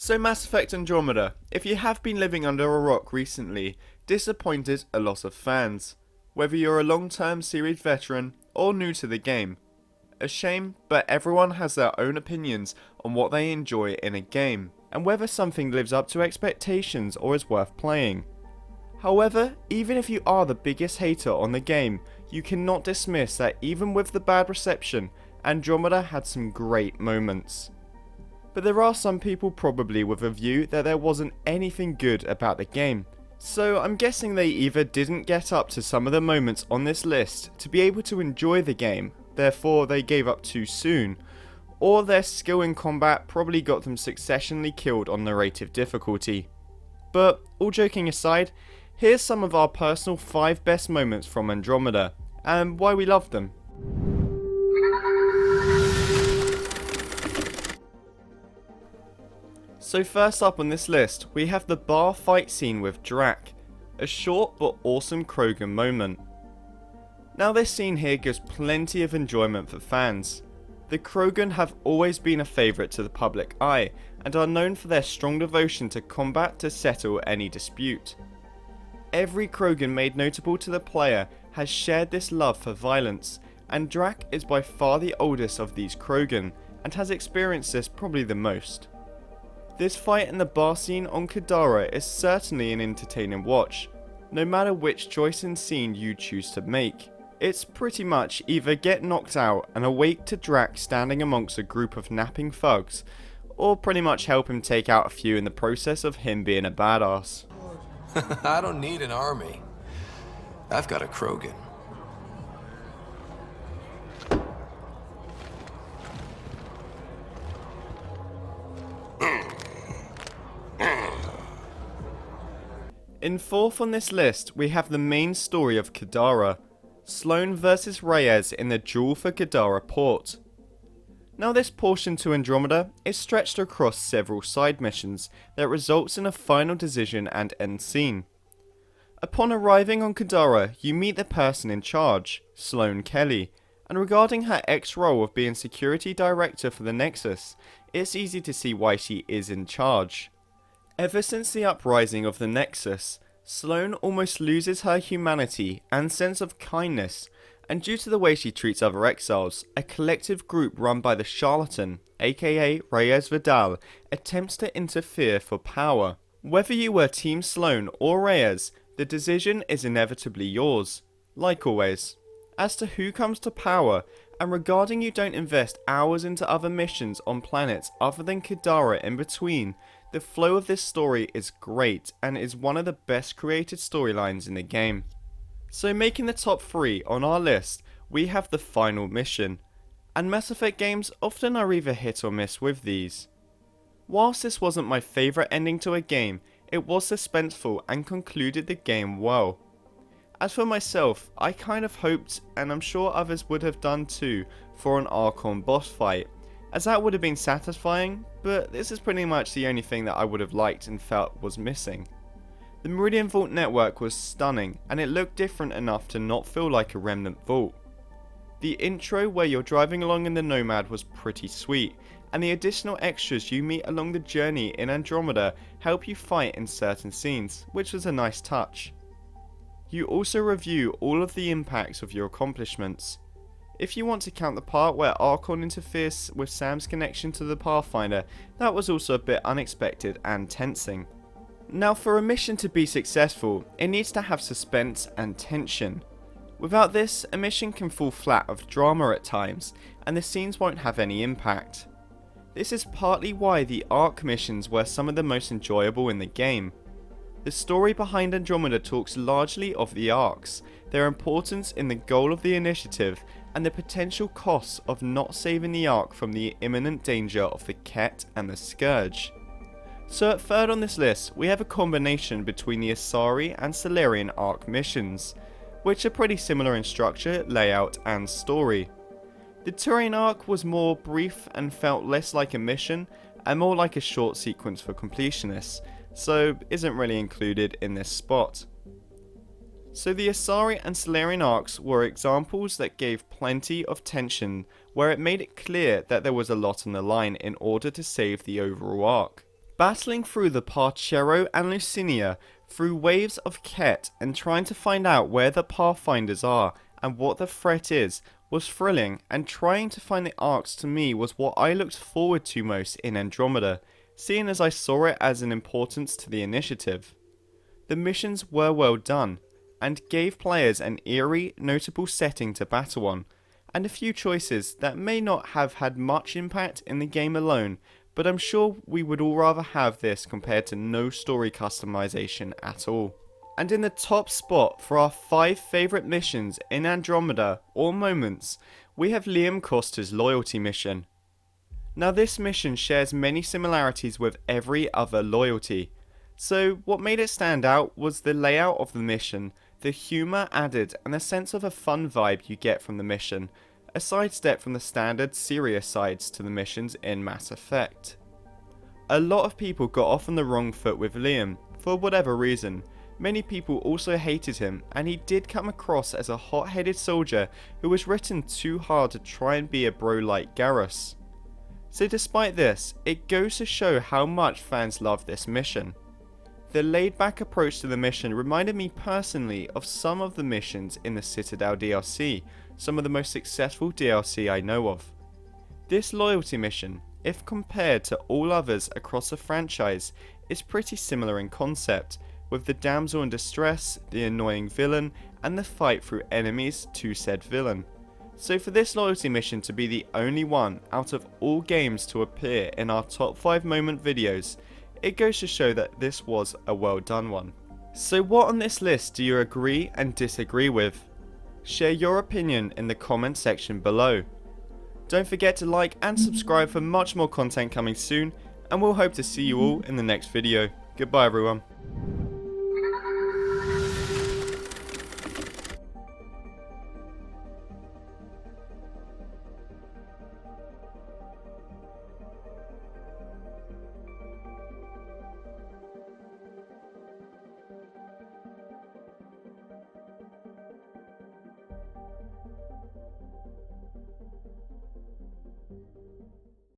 So Mass Effect Andromeda, if you have been living under a rock recently, disappointed a lot of fans. Whether you're a long-term series veteran or new to the game. A shame, but everyone has their own opinions on what they enjoy in a game, and whether something lives up to expectations or is worth playing. However, even if you are the biggest hater on the game, you cannot dismiss that even with the bad reception, Andromeda had some great moments. But there are some people probably with a view that there wasn't anything good about the game, so I'm guessing they either didn't get up to some of the moments on this list to be able to enjoy the game, therefore they gave up too soon, or their skill in combat probably got them successionally killed on narrative difficulty. But all joking aside, here's some of our personal 5 best moments from Andromeda, and why we love them. So first up on this list, we have the bar fight scene with Drac, a short but awesome Krogan moment. Now this scene here gives plenty of enjoyment for fans. The Krogan have always been a favourite to the public eye, and are known for their strong devotion to combat to settle any dispute. Every Krogan made notable to the player has shared this love for violence, and Drac is by far the oldest of these Krogan, and has experienced this probably the most. This fight in the bar scene on Kadara is certainly an entertaining watch, no matter which choice in scene you choose to make. It's pretty much either get knocked out and awake to Drac standing amongst a group of napping thugs, or pretty much help him take out a few in the process of him being a badass. I don't need an army. I've got a Krogan. In fourth on this list, we have the main story of Kadara, Sloane vs Reyes in the duel for Kadara port. Now this portion to Andromeda is stretched across several side missions that results in a final decision and end scene. Upon arriving on Kadara, you meet the person in charge, Sloane Kelly, and regarding her ex-role of being security director for the Nexus, it's easy to see why she is in charge. Ever since the uprising of the Nexus, Sloane almost loses her humanity and sense of kindness, and due to the way she treats other exiles, a collective group run by the Charlatan, aka Reyes Vidal, attempts to interfere for power. Whether you were Team Sloane or Reyes, the decision is inevitably yours, like always. As to who comes to power, and regarding you don't invest hours into other missions on planets other than Kadara in between, the flow of this story is great and is one of the best created storylines in the game. So making the top 3 on our list, we have the final mission, and Mass Effect games often are either hit or miss with these. Whilst this wasn't my favourite ending to a game, it was suspenseful and concluded the game well. As for myself, I kind of hoped, and I'm sure others would have done too, for an Archon boss fight, as that would have been satisfying, but this is pretty much the only thing that I would have liked and felt was missing. The Meridian Vault network was stunning, and it looked different enough to not feel like a Remnant Vault. The intro where you're driving along in the Nomad was pretty sweet, and the additional extras you meet along the journey in Andromeda help you fight in certain scenes, which was a nice touch. You also review all of the impacts of your accomplishments. If you want to count the part where Archon interferes with Sam's connection to the Pathfinder, that was also a bit unexpected and tensing. Now for a mission to be successful, it needs to have suspense and tension. Without this, a mission can fall flat of drama at times, and the scenes won't have any impact. This is partly why the Arc missions were some of the most enjoyable in the game. The story behind Andromeda talks largely of the Arcs, their importance in the goal of the initiative, and the potential costs of not saving the Ark from the imminent danger of the Ket and the Scourge. So at third on this list, we have a combination between the Asari and Silurian Ark missions, which are pretty similar in structure, layout and story. The Turian Ark was more brief and felt less like a mission and more like a short sequence for completionists, so isn't really included in this spot. So the Asari and Silurian arcs were examples that gave plenty of tension, where it made it clear that there was a lot on the line in order to save the overall arc. Battling through the Parchero and Lucinia through waves of Ket and trying to find out where the Pathfinders are and what the threat is was thrilling, and trying to find the arcs to me was what I looked forward to most in Andromeda, seeing as I saw it as an importance to the initiative. The missions were well done, and gave players an eerie, notable setting to battle on, and a few choices that may not have had much impact in the game alone, but I'm sure we would all rather have this compared to no story customization at all. And in the top spot for our 5 favourite missions in Andromeda or moments, we have Liam Kostas' loyalty mission. Now this mission shares many similarities with every other loyalty, so what made it stand out was the layout of the mission, the humour added and the sense of a fun vibe you get from the mission, a sidestep from the standard serious sides to the missions in Mass Effect. A lot of people got off on the wrong foot with Liam, for whatever reason. Many people also hated him, and he did come across as a hot-headed soldier who was written too hard to try and be a bro like Garrus. So despite this, it goes to show how much fans love this mission. The laid-back approach to the mission reminded me personally of some of the missions in the Citadel DLC, some of the most successful DLC I know of. This loyalty mission, if compared to all others across the franchise, is pretty similar in concept, with the damsel in distress, the annoying villain, and the fight through enemies to said villain. So for this loyalty mission to be the only one out of all games to appear in our top 5 moment videos, it goes to show that this was a well done one. So what on this list do you agree and disagree with? Share your opinion in the comment section below. Don't forget to like and subscribe for much more content coming soon, and we'll hope to see you all in the next video. Goodbye everyone.